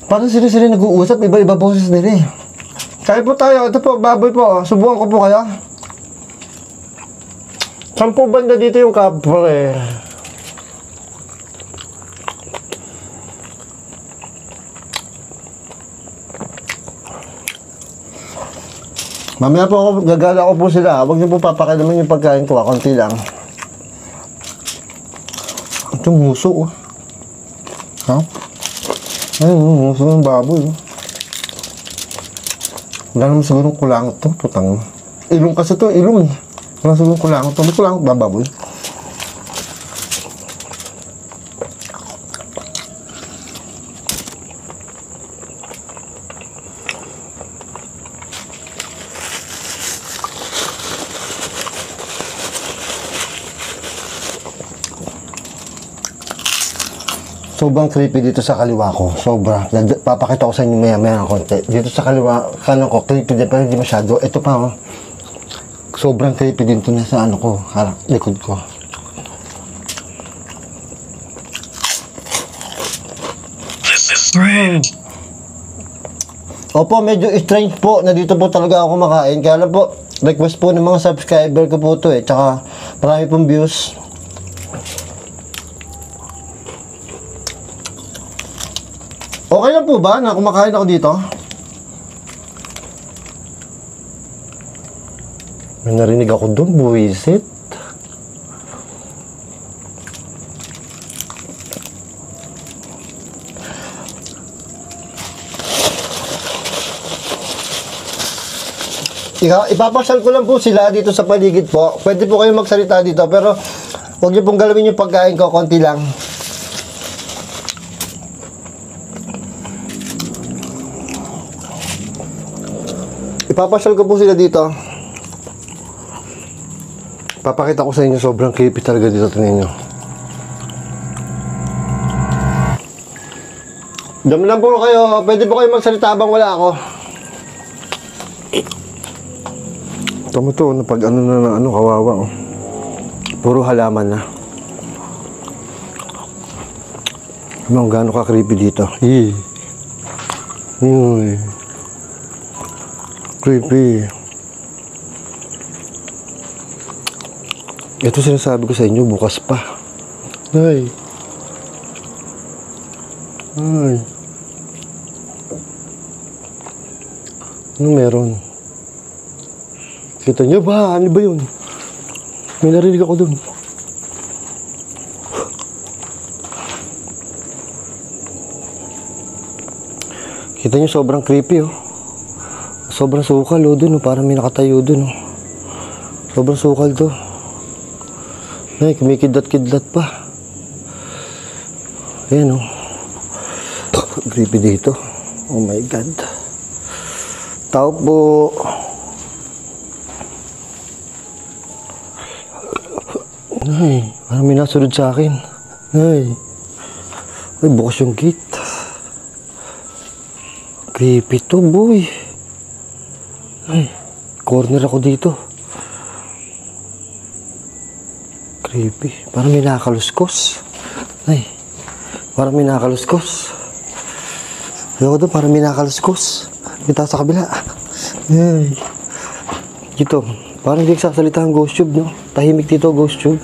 Parang sila nag-uusap, iba-iba boses nila eh. Kaya po tayo, ito po, baboy po. Subukan ko po kayo. 10 banda dito yung kapre. Mamaya po ako, gagala ko po sila. Huwag niyo po papakalaman yung pagkain ko. Konti lang. Ito muso oh. Ha? Ay, muso ng baboy oh. Wala naman sigurong kulangot to. Putang. Ilong kasi to, ilong eh. Wala sigurong kulangot to. May kulangot ba baboy? Sobrang creepy dito sa kaliwa ko. Sobra. Papakita ko sa inyo maya-maya ng konti. Dito sa kaliwa, kanan ko, creepy din. Pero hindi masyado. Ito pa, oh. Sobrang creepy din ito na sa ano ko. Likod ko. This is strange. Opo, medyo strange po na dito po talaga ako kumakain. Kaya lang po, request po ng mga subscriber ko po ito eh. Tsaka marami pong views. Okay lang po ba na kumakain ako dito? May narinig ako doon, buwisit. Ipapasyal ko lang po sila dito sa paligid po. Pwede po kayo magsalita dito, pero huwag niyo pong galawin yung pagkain ko, konti lang. Ipapasyal ko po sila dito. Papakita ko sa inyo, sobrang creepy talaga dito. Tingnan nyo. Dami lang po kayo. Pwede po kayo magsalita habang wala ako. Tama to, pag ano na ano, kawawa. Oh. Puro halaman na. Ano, gaano ka creepy dito. Uy. Creepy. Ito sinasabi ko sa inyo, bukas pa. Ay. Ay. Ano meron? Kita nyo ba? Ano ba yun? May narinig ako dun. Kita nyo, sobrang creepy oh. Sobrang sukal oh dun oh. Parang may nakatayo dun oh. Sobrang sukal to. Ay, kumikidlat-kidlat pa. Ayan oh. Creepy dito. Oh my God. Tao po. Ay, parang may nasunod sa akin. Ay, bukas yung gate. Creepy to boy. Ay, corner ako dito. Creepy. Parang may nakakaluskos. Ay, parang may nakakaluskos. Ayoko doon, parang may nakakaluskos. Kita sa kabila. Ay, dito. Parang hindi nagsasalita ang ghost tube, no? Tahimik dito, ghost tube.